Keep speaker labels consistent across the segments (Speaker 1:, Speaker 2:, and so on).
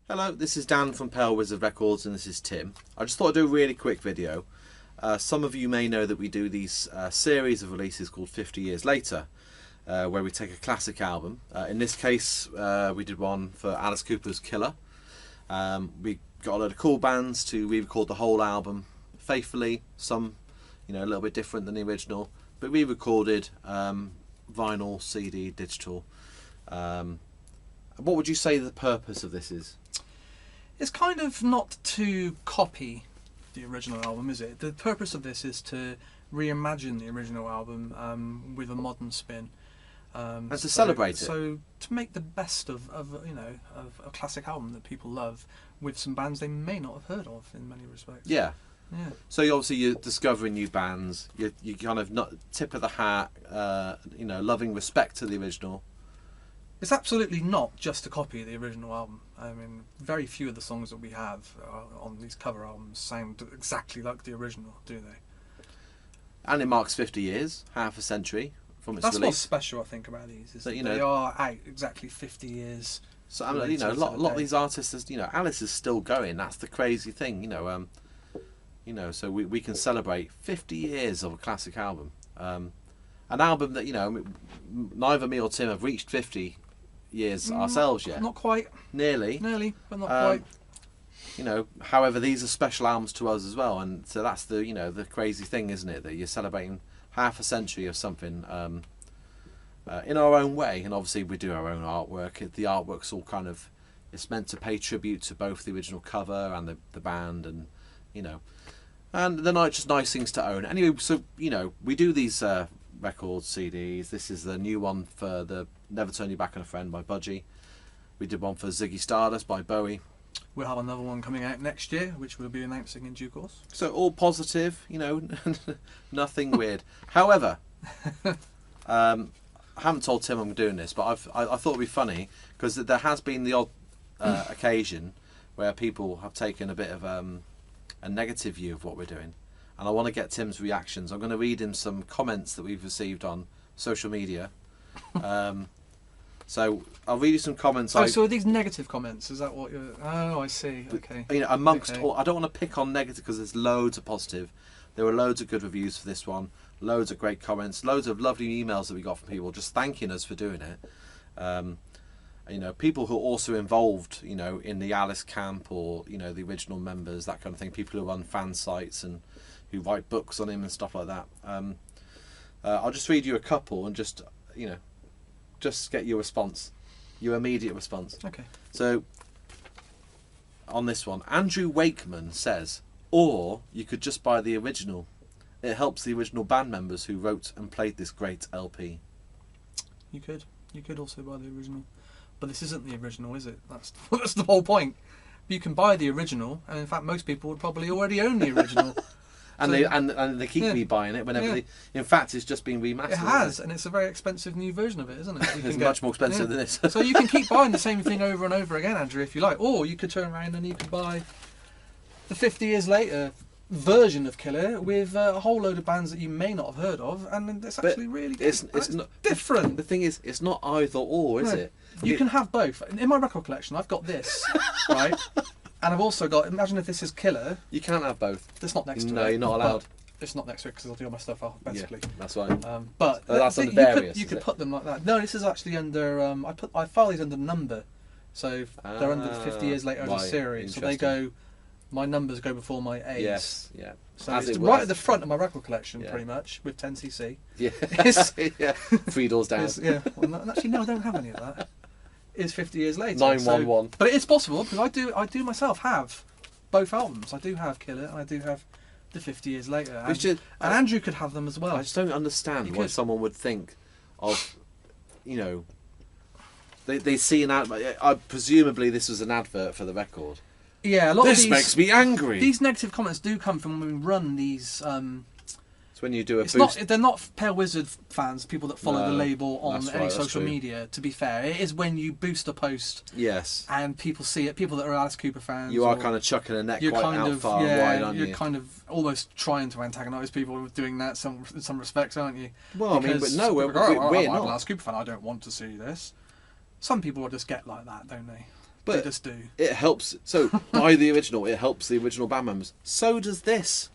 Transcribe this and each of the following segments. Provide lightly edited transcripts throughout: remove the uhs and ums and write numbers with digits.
Speaker 1: Hello, this is Dan from Pale Wizard Records and this is Tim. I just thought I'd do a really quick video. Some of you may know that we do these series of releases called 50 Years Later, where we take a classic album. In this case, we did one for Alice Cooper's Killer. We got a load of cool bands to re-record the whole album faithfully, some a little bit different than the original, but re-recorded vinyl, CD, digital. What would you say the purpose of this is?
Speaker 2: It's kind of not to copy the original album, is it? The purpose of this is to reimagine the original album with a modern spin.
Speaker 1: And to celebrate it.
Speaker 2: So to make the best of a classic album that people love with some bands they may not have heard of in many respects.
Speaker 1: Yeah.
Speaker 2: Yeah.
Speaker 1: So obviously you're discovering new bands. You kind of not tip of the hat. Loving respect to the original.
Speaker 2: It's absolutely not just a copy of the original album. I mean, very few of the songs that we have on these cover albums sound exactly like the original, do they?
Speaker 1: And it marks 50 years, half a century from its
Speaker 2: That's
Speaker 1: release.
Speaker 2: what's special, I think, about these. Is
Speaker 1: So,
Speaker 2: that they are out exactly 50 years.
Speaker 1: So a lot of these artists, Alice is still going. That's the crazy thing, So we can celebrate 50 years of a classic album. An album that neither me or Tim have reached 50 years ourselves yet.
Speaker 2: Not quite.
Speaker 1: Nearly,
Speaker 2: but not quite.
Speaker 1: However, these are special albums to us as well, and so that's the crazy thing, isn't it? That you're celebrating half a century of something in our own way, and obviously we do our own artwork. The artwork's all it's meant to pay tribute to both the original cover and the band, and and they're not just nice things to own. Anyway, so we do these records, CDs. This is the new one for the Never Turn You Back on a Friend by Budgie. We did one for Ziggy Stardust by Bowie.
Speaker 2: We'll have another one coming out next year, which we'll be announcing in due course.
Speaker 1: So all positive, nothing weird. However, I haven't told Tim I'm doing this, but I thought it'd be funny because there has been the odd occasion where people have taken a bit of a negative view of what we're doing, and I want to get Tim's reactions. I'm going to read him some comments that we've received on social media. So I'll read you some comments.
Speaker 2: So are these negative comments? Is that what you're... Oh, I see. Okay.
Speaker 1: Amongst all, I don't want to pick on negative because there's loads of positive. There were loads of good reviews for this one, loads of great comments, loads of lovely emails that we got from people just thanking us for doing it. People who are also involved, in the Alice camp or the original members, that kind of thing. People who run fan sites and who write books on him and stuff like that. I'll just read you a couple and just get your response, your immediate response.
Speaker 2: Okay.
Speaker 1: So on this one, Andrew Wakeman says, or you could just buy the original. It helps the original band members who wrote and played this great LP.
Speaker 2: You could also buy the original, but this isn't the original, is it? That's the whole point. You can buy the original, and in fact most people would probably already own the original.
Speaker 1: And they keep rebuying it whenever in fact it's just been remastered.
Speaker 2: It has, and it's a very expensive new version of it, isn't it?
Speaker 1: It's much more expensive than this.
Speaker 2: So you can keep buying the same thing over and over again, Andrew, if you like. Or you could turn around and you could buy the 50 years later version of Killer with a whole load of bands that you may not have heard of, and it's actually really good.
Speaker 1: It's not
Speaker 2: different.
Speaker 1: The thing is, it's not either or, is it?
Speaker 2: You can have both. In my record collection, I've got this, right? And I've also got, imagine if this is Killer.
Speaker 1: You can't have both.
Speaker 2: It's not next to it.
Speaker 1: No, you're not allowed.
Speaker 2: It's not next to it because I'll do all my stuff alphabetically.
Speaker 1: Yeah, that's right.
Speaker 2: But
Speaker 1: that's under various.
Speaker 2: You could put them like that. No, this is actually under. I file these under number, so they're under 50 years later as a series. So they go. My numbers go before my A's.
Speaker 1: Yes, yeah.
Speaker 2: So it's right at the front of my record collection, pretty much, with 10cc.
Speaker 1: Yeah. Yeah. 3 doors down.
Speaker 2: Well, actually, no, I don't have any of that. It's 50 years later.
Speaker 1: 911.
Speaker 2: But it is possible because I do myself have both albums. I do have Killer and I do have the 50 years later. And Andrew could have them as well.
Speaker 1: I just don't understand why someone would think of, they see an advert. Presumably this was an advert for the record.
Speaker 2: Yeah, a lot of these
Speaker 1: makes me angry.
Speaker 2: These negative comments do come from when we run these.
Speaker 1: It's when you do a boost.
Speaker 2: They're not Pale Wizard fans, people that follow the label on any social media, to be fair. It is when you boost a post.
Speaker 1: Yes.
Speaker 2: And people see it, people that are Alice Cooper fans.
Speaker 1: You are kind of chucking a net quite out far and wide, aren't you?
Speaker 2: You're kind of almost trying to antagonise people with doing that in some respects, aren't you?
Speaker 1: Well,
Speaker 2: because
Speaker 1: but no, we're
Speaker 2: I'm
Speaker 1: not.
Speaker 2: an Alice Cooper fan, I don't want to see this. Some people will just get like that, don't they?
Speaker 1: But
Speaker 2: they just do.
Speaker 1: it helps. So buy the original. It helps the original band members. So does this.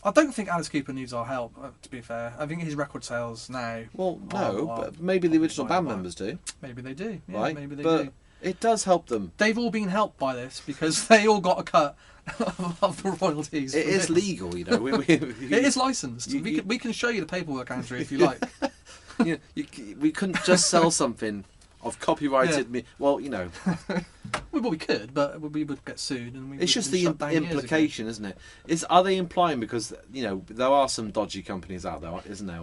Speaker 2: I don't think Alice Cooper needs our help. To be fair, I think his record sales now.
Speaker 1: Well, no, but maybe the original band members do.
Speaker 2: Maybe they do. Yeah,
Speaker 1: right?
Speaker 2: Maybe they
Speaker 1: but
Speaker 2: do.
Speaker 1: It does help them.
Speaker 2: They've all been helped by this because they all got a cut of the royalties.
Speaker 1: It is legal, you know.
Speaker 2: It is licensed. We can show you the paperwork, Andrew, if you like.
Speaker 1: We couldn't just sell something of copyrighted. Well, you know.
Speaker 2: Well, we could, but we would get sued. And
Speaker 1: it's just the implication, isn't it? Are they implying, because there are some dodgy companies out there, isn't there?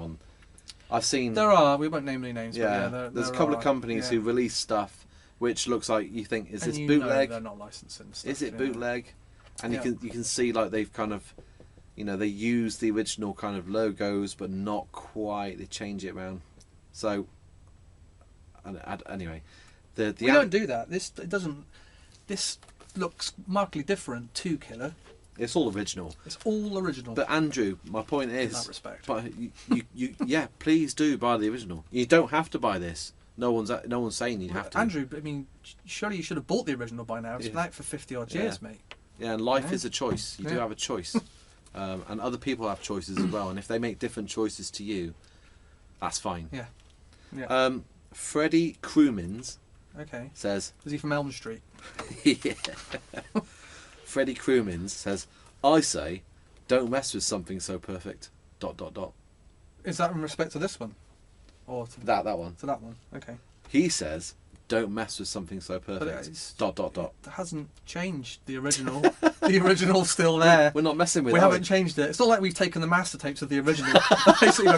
Speaker 1: I've seen.
Speaker 2: There are. We won't name any names.
Speaker 1: Yeah,
Speaker 2: but yeah,
Speaker 1: there's a couple of companies who release stuff which looks like you think, is this bootleg?
Speaker 2: They're not licensing stuff,
Speaker 1: is it bootleg? And you can see like they've kind of, they use the original kind of logos, but not quite. They change it around. So anyway, we
Speaker 2: don't do that. This looks markedly different to Killer.
Speaker 1: It's all original.
Speaker 2: It's all original.
Speaker 1: But Andrew, my point is,
Speaker 2: in that respect,
Speaker 1: but you please do buy the original. You don't have to buy this. No one's saying you have to.
Speaker 2: Andrew, I mean, surely you should have bought the original by now. It's been out for 50 odd years, mate.
Speaker 1: Yeah, and life is a choice. You do have a choice, and other people have choices as well. And if they make different choices to you, that's fine.
Speaker 2: Yeah.
Speaker 1: Freddie Crew says,
Speaker 2: is he from Elm Street?
Speaker 1: Yeah. Freddie Crew says, I say, don't mess with something so perfect. ...
Speaker 2: Is that in respect to this one? Or to
Speaker 1: that one?
Speaker 2: To that one. Okay.
Speaker 1: He says, don't mess with something so perfect. ...
Speaker 2: It hasn't changed. The original. The original's still there.
Speaker 1: We're not messing with it.
Speaker 2: We haven't changed it. It's not like we've taken the master tapes of the original basically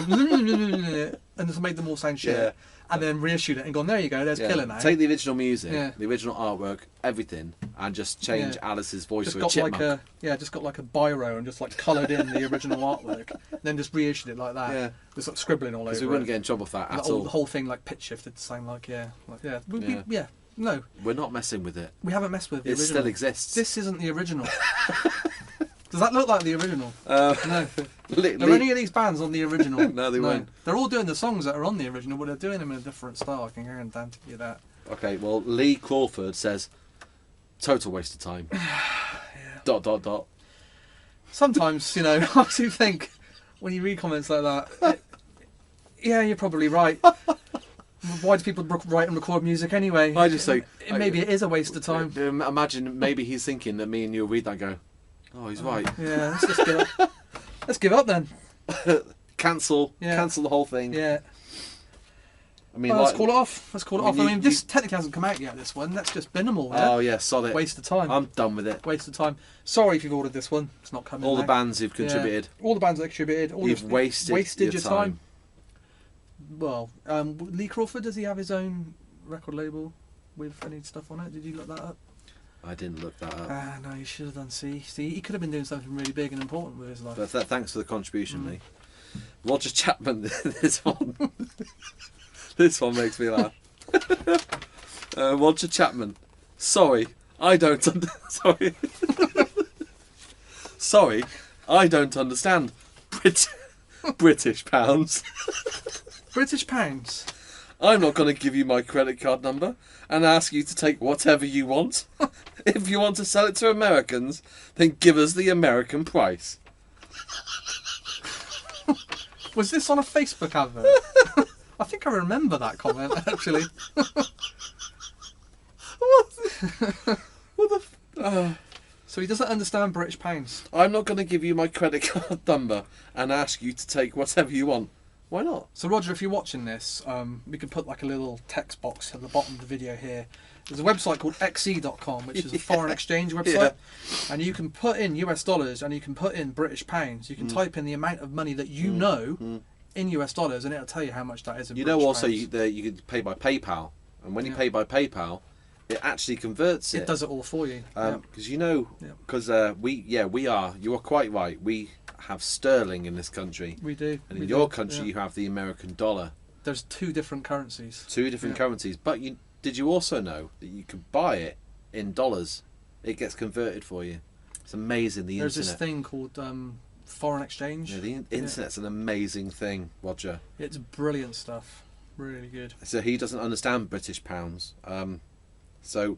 Speaker 2: and just made them all sound shit, and then reissued it and gone, there you go, there's Killer now.
Speaker 1: Take the original music, the original artwork, everything, and just change Alice's voice
Speaker 2: just
Speaker 1: for a chipmunk.
Speaker 2: Just got like a biro and just like coloured in the original artwork, and then just reissued it like that. Yeah. Just like scribbling all over.
Speaker 1: Because we wouldn't get in trouble for that at all.
Speaker 2: The whole thing like pitch shifted to sound like no.
Speaker 1: We're not messing with it.
Speaker 2: We haven't messed with the original.
Speaker 1: It still exists.
Speaker 2: This isn't the original. Does that look like the original?
Speaker 1: No.
Speaker 2: Are any of these bands on the original?
Speaker 1: No, they weren't.
Speaker 2: They're all doing the songs that are on the original, but they're doing them in a different style. I can guarantee you that.
Speaker 1: Okay, well, Lee Crawford says, total waste of time. ...
Speaker 2: Sometimes, I do think when you read comments like that, you're probably right. Why do people write and record music anyway?
Speaker 1: I just say...
Speaker 2: Maybe it is a waste of time.
Speaker 1: Imagine maybe he's thinking that me and you'll read that and go, oh, he's right.
Speaker 2: Yeah, let's just give up. Let's give up then.
Speaker 1: Cancel the whole thing.
Speaker 2: Yeah.
Speaker 1: I mean,
Speaker 2: let's call it off. This technically hasn't come out yet, this one. That's just bin them all.
Speaker 1: Oh, yeah, sod it.
Speaker 2: Waste of time.
Speaker 1: I'm done with it.
Speaker 2: Waste of time. Sorry if you've ordered this one. It's not coming.
Speaker 1: All the bands who've contributed.
Speaker 2: Yeah. All the bands that contributed.
Speaker 1: You've wasted your time.
Speaker 2: Well, Lee Crawford, does he have his own record label with any stuff on it? Did you look that up?
Speaker 1: I didn't look that up.
Speaker 2: No, you should have done. See, he could have been doing something really big and important with his life.
Speaker 1: But thanks for the contribution, Lee. Roger Chapman, this one makes me laugh. Roger Chapman, sorry, I don't understand. British pounds.
Speaker 2: British pounds.
Speaker 1: I'm not going to give you my credit card number and ask you to take whatever you want. If you want to sell it to Americans, then give us the American price.
Speaker 2: Was this on a Facebook advert? I think I remember that comment, actually. So he doesn't understand British pounds.
Speaker 1: I'm not going to give you my credit card number and ask you to take whatever you want. Why not?
Speaker 2: So Roger, if you're watching this, we can put like a little text box at the bottom of the video here. There's a website called xe.com, which is a foreign exchange website, and you can put in US dollars and you can put in British pounds. You can type in the amount of money that you know in US dollars, and it'll tell you how much that is in British
Speaker 1: also
Speaker 2: pounds.
Speaker 1: you can pay by PayPal, and when you pay by PayPal, it actually converts it.
Speaker 2: It does it all for you.
Speaker 1: Because you are quite right. We have sterling in this country.
Speaker 2: We do.
Speaker 1: And in your country, you have the American dollar.
Speaker 2: There's two different currencies.
Speaker 1: Two different currencies. But did you also know that you can buy it in dollars? It gets converted for you. It's amazing, the internet.
Speaker 2: There's this thing called foreign exchange.
Speaker 1: Yeah, the internet's an amazing thing, Roger.
Speaker 2: It's brilliant stuff. Really good.
Speaker 1: So he doesn't understand British pounds. So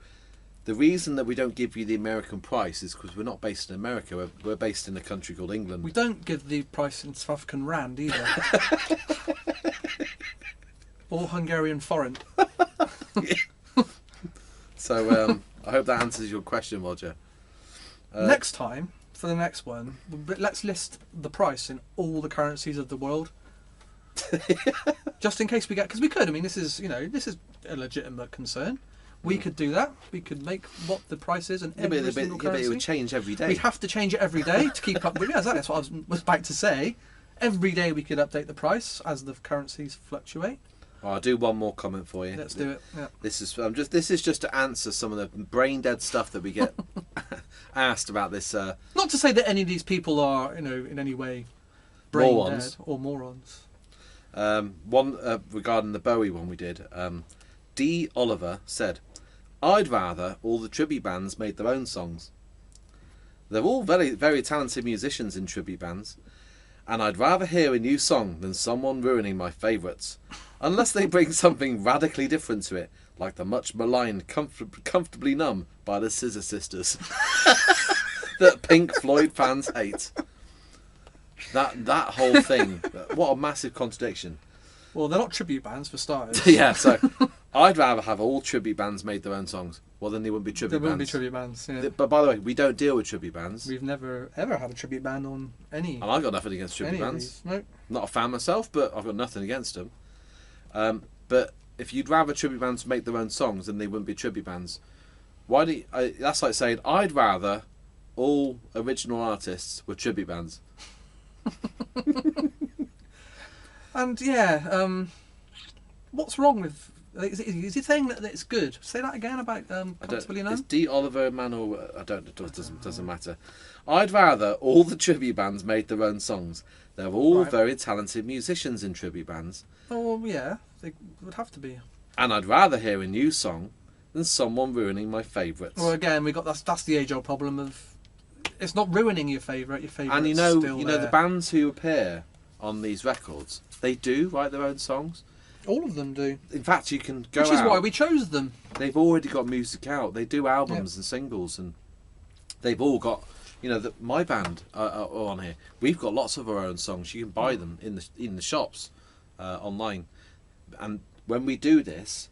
Speaker 1: The reason that we don't give you the American price is because we're not based in America. We're based in a country called England.
Speaker 2: We don't give the price in South African rand either. Or Hungarian forint.
Speaker 1: So I hope that answers your question, Roger.
Speaker 2: Next time, for the next one, let's list the price in all the currencies of the world. Just in case we get, because we could. I mean, this is a legitimate concern. We could do that. We could make what the price is in every single currency.
Speaker 1: But it would change every day.
Speaker 2: We'd have to change it every day to keep up with. Yeah, exactly. That's what I was about to say. Every day we could update the price as the currencies fluctuate.
Speaker 1: Well, I'll do one more comment for you.
Speaker 2: Let's do it. Yeah.
Speaker 1: This is just to answer some of the brain dead stuff that we get asked about this.
Speaker 2: Not to say that any of these people are, in any way brain dead or morons.
Speaker 1: One regarding the Bowie one we did. D. Oliver said, "I'd rather all the tribute bands made their own songs. They're all very, very talented musicians in tribute bands, and I'd rather hear a new song than someone ruining my favourites, unless they bring something radically different to it, like the much maligned Comfortably Numb by the Scissor Sisters that Pink Floyd fans hate." That whole thing, what a massive contradiction.
Speaker 2: Well, they're not tribute bands for starters.
Speaker 1: Yeah, so I'd rather have all tribute bands made their own songs. Well, then they wouldn't be tribute bands.
Speaker 2: They wouldn't be tribute bands, yeah.
Speaker 1: But by the way, we don't deal with tribute bands.
Speaker 2: We've never, ever had a tribute band on any...
Speaker 1: And I've got nothing against tribute bands.
Speaker 2: No.
Speaker 1: Not a fan myself, but I've got nothing against them. But if you'd rather tribute bands make their own songs, then they wouldn't be tribute bands. Why do you, that's like saying, I'd rather all original artists were tribute bands.
Speaker 2: And yeah, what's wrong with? Is he saying that it's good? Say that again about Comfortably Numb.
Speaker 1: It's D. Oliver Manuel. I don't. It doesn't matter. I'd rather all the tribute bands made their own songs. They're all very talented musicians in tribute bands.
Speaker 2: Oh yeah, they would have to be.
Speaker 1: And I'd rather hear a new song than someone ruining my favourites.
Speaker 2: Well, again, that's the age-old problem of it's not ruining your favourite. Your favourite.
Speaker 1: And you know the bands who appear on these records, they do write their own songs.
Speaker 2: All of them do.
Speaker 1: In fact, you can go
Speaker 2: Which is why we chose them.
Speaker 1: They've already got music out. They do albums and singles, and they've all got. My band are on here. We've got lots of our own songs. You can buy them in the shops, online. And when we do this,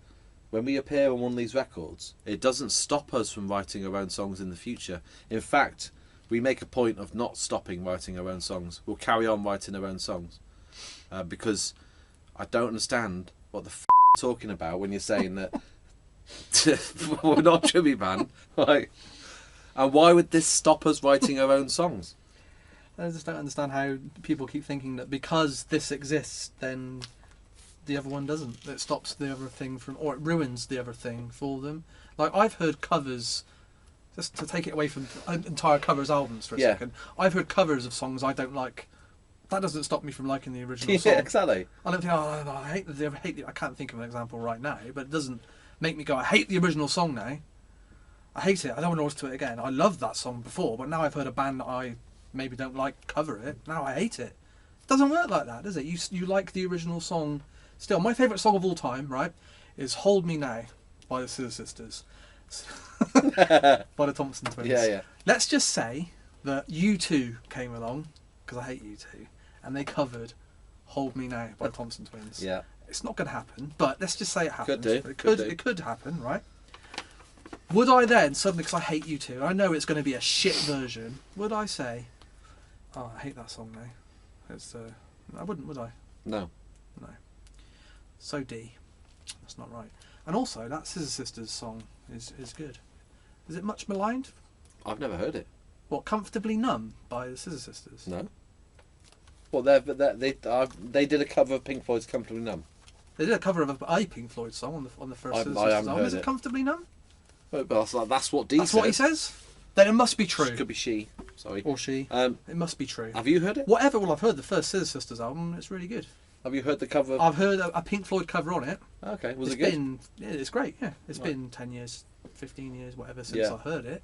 Speaker 1: when we appear on one of these records, it doesn't stop us from writing our own songs in the future. In fact, we make a point of not stopping writing our own songs. We'll carry on writing our own songs, because I don't understand what the you're talking about when you're saying that we're not a tribute band. Like, and why would this stop us writing our own songs?
Speaker 2: I just don't understand how people keep thinking that because this exists, then the other one doesn't. It stops the other thing from, or it ruins the other thing for them. Like, I've heard covers, just to take it away from entire covers albums for a second, I've heard covers of songs I don't like. That doesn't stop me from liking the original song.
Speaker 1: Yeah, exactly.
Speaker 2: I don't think, I hate the, I can't think of an example right now, but it doesn't make me go, I hate the original song now. I hate it. I don't want to listen to it again. I loved that song before, but now I've heard a band that I maybe don't like cover it. Now I hate it. It doesn't work like that, does it? You like the original song still. My favourite song of all time, right, is Hold Me Now by the Scissor Sisters. By the Thompson Twins.
Speaker 1: Yeah.
Speaker 2: Let's just say that U2 came along, because I hate U2, and they covered Hold Me Now by the Thompson Twins.
Speaker 1: Yeah.
Speaker 2: It's not going to happen, but let's just say it happens.
Speaker 1: Could do.
Speaker 2: It could happen, right? Would I then, suddenly, because I hate U2, I know it's going to be a shit version, would I say, oh, I hate that song now? I wouldn't, would I?
Speaker 1: No.
Speaker 2: So D. That's not right. And also, that Scissor Sisters song is good. Is it much maligned?
Speaker 1: I've never heard it.
Speaker 2: What, Comfortably Numb by the Scissor Sisters?
Speaker 1: No. Well, they did a cover of Pink Floyd's Comfortably Numb.
Speaker 2: They did a cover of a Pink Floyd song on the first Scissor
Speaker 1: I
Speaker 2: Sisters
Speaker 1: haven't
Speaker 2: album.
Speaker 1: heard
Speaker 2: Is it Comfortably Numb?
Speaker 1: But that's what D
Speaker 2: That's
Speaker 1: said.
Speaker 2: what he says? Then it must be true.
Speaker 1: It could be she. Sorry.
Speaker 2: Or she. It must be true.
Speaker 1: Have you heard it?
Speaker 2: Whatever. Well, I've heard the first Scissor Sisters album. It's really good.
Speaker 1: Have you heard the cover?
Speaker 2: I've heard a Pink Floyd cover on it.
Speaker 1: Okay. Was it good?
Speaker 2: It's great. Yeah. It's been 10 years, 15 years, whatever since I heard it.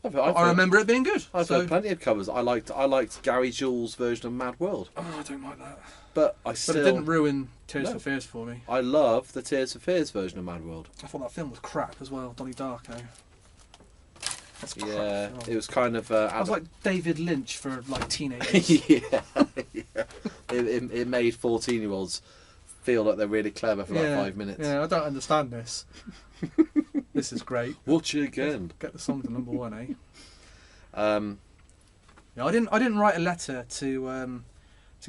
Speaker 2: I remember it being good.
Speaker 1: I've heard plenty of covers. I liked Gary Jules' version of Mad World.
Speaker 2: Oh, I don't like that.
Speaker 1: But
Speaker 2: it didn't ruin Tears
Speaker 1: No.
Speaker 2: for Fears for me.
Speaker 1: I love the Tears for Fears version of Mad World.
Speaker 2: I thought that film was crap as well. Donnie Darko. That's crap.
Speaker 1: Yeah,
Speaker 2: Oh.
Speaker 1: it was kind of.
Speaker 2: I was like David Lynch for like teenagers.
Speaker 1: yeah. It made 14-year-olds feel like they're really clever for like 5 minutes.
Speaker 2: Yeah, I don't understand this. This is great.
Speaker 1: Watch it again.
Speaker 2: Get the song to number 1, eh?
Speaker 1: Yeah,
Speaker 2: I didn't write a letter to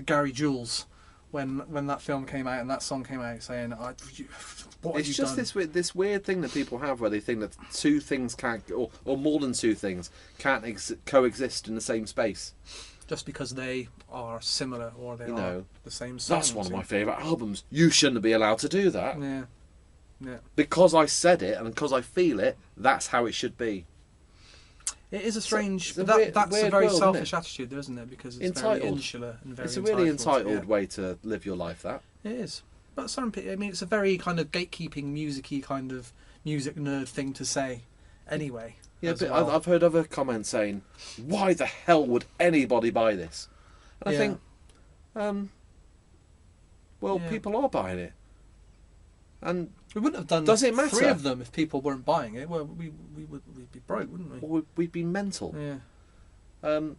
Speaker 2: Gary Jules when that film came out and that song came out saying, "What have you done?"
Speaker 1: It's just this weird thing that people have where they think that two things can't, or more than two things, can't coexist in the same space.
Speaker 2: Just because they are similar or they are the same song.
Speaker 1: That's one of my favourite albums. You shouldn't be allowed to do that.
Speaker 2: Yeah. Yeah.
Speaker 1: Because I said it and because I feel it, that's how it should be.
Speaker 2: It is a strange...
Speaker 1: that's
Speaker 2: a very
Speaker 1: world,
Speaker 2: selfish attitude, though, isn't it? Because it's very insular and very
Speaker 1: entitled. It's a really entitled
Speaker 2: yeah.
Speaker 1: way to live your life, that.
Speaker 2: It is. But some people... I mean, it's a very kind of gatekeeping, music-y kind of music nerd thing to say anyway.
Speaker 1: Yeah, but I've heard other comments saying, why the hell would anybody buy this? And I think, people are buying it. And
Speaker 2: we wouldn't have done
Speaker 1: does it matter?
Speaker 2: 3 of them if people weren't buying it. Well, we'd be broke, wouldn't we?
Speaker 1: Or we'd be mental.
Speaker 2: Yeah.
Speaker 1: And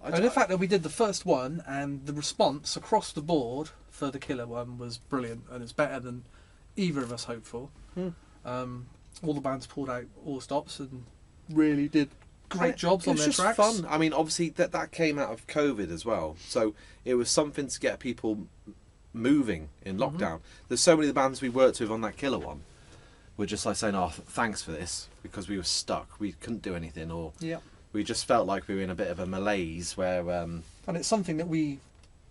Speaker 2: the fact that we did the first one and the response across the board for the Killer one was brilliant, and it's better than either of us hoped for. All the bands pulled out all the stops and really did great jobs on their tracks.
Speaker 1: It was just fun. I mean, obviously that came out of COVID as well, so it was something to get people moving in lockdown. There's so many of the bands we worked with on that Killer one were just like saying, "Oh, thanks for this," because we were stuck. We couldn't do anything, or we just felt like we were in a bit of a malaise where. And
Speaker 2: it's something that we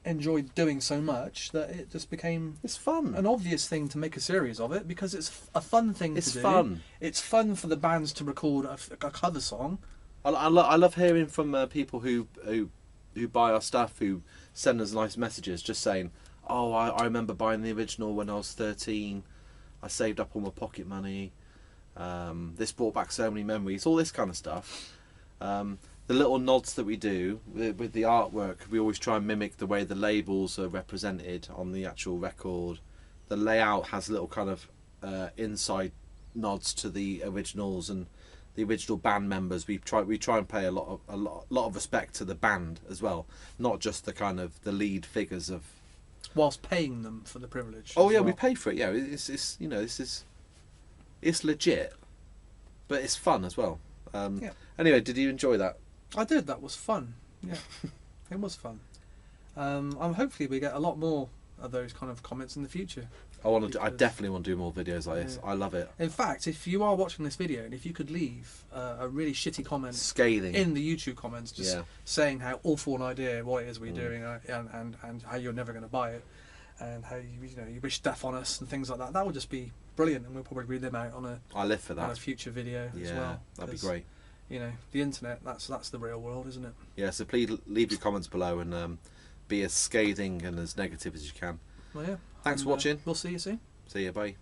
Speaker 2: enjoyed doing so much that it just became
Speaker 1: fun,
Speaker 2: an obvious thing to make a series of it because it's a fun thing to do.
Speaker 1: It's fun.
Speaker 2: It's fun for the bands to record a cover song.
Speaker 1: I love hearing from people who buy our stuff, who send us nice messages, just saying, "Oh, I remember buying the original when I was 13. I saved up all my pocket money. This brought back so many memories." All this kind of stuff. The little nods that we do with the artwork, we always try and mimic the way the labels are represented on the actual record. The layout has little kind of inside nods to the originals and the original band members. We try and pay a lot of respect to the band as well, not just the kind of the lead figures of.
Speaker 2: Whilst paying them for the privilege.
Speaker 1: Oh yeah, we pay for it. Yeah, it's it's legit, but it's fun as well. Anyway, did you enjoy that?
Speaker 2: I did. That was fun. Yeah, it was fun. Hopefully we get a lot more of those kind of comments in the future.
Speaker 1: I definitely want to do more videos like this. I love it.
Speaker 2: In fact, if you are watching this video and if you could leave a really shitty comment,
Speaker 1: scathing,
Speaker 2: in the YouTube comments, just saying how awful an idea what it is we're doing, and how you're never going to buy it, and how you wish death on us and things like that, that would just be brilliant, and we'll probably read them out on
Speaker 1: I live for that.
Speaker 2: On a future video as well.
Speaker 1: That'd be great.
Speaker 2: The internet, that's the real world, isn't it?
Speaker 1: Yeah, so please leave your comments below and be as scathing and as negative as you can.
Speaker 2: Well, yeah.
Speaker 1: Thanks for watching.
Speaker 2: We'll see you soon.
Speaker 1: See you, bye.